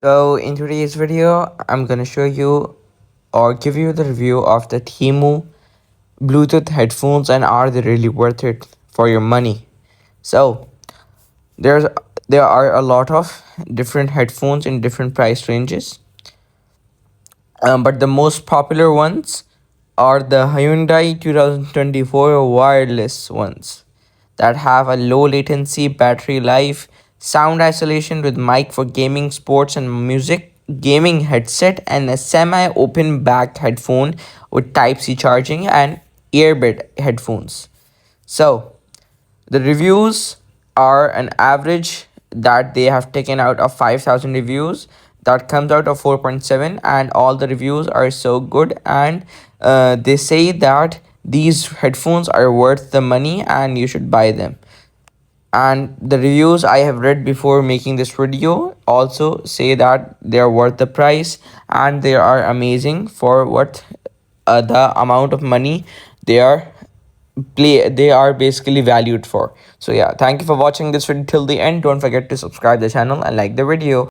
So in today's video, I'm gonna show you or give you the review of the Temu Bluetooth headphones and are they really worth it for your money. So there's there are a lot of different headphones in different price ranges, but the most popular ones are the Hyundai 2024 wireless ones that have a low latency battery life, sound isolation with mic for gaming, sports, and music, gaming headset, and a semi open back headphone with Type C charging and earbud headphones. So, the reviews are an average that they have taken out of 5,000 reviews. That comes out of 4.7, and all the reviews are so good. And they say that these headphones are worth the money and you should buy them. And the reviews I have read before making this video also say that they are worth the price and they are amazing for what the amount of money they are they are basically valued for. So yeah, thank you for watching this video till the end. Don't forget to subscribe the channel and like the video.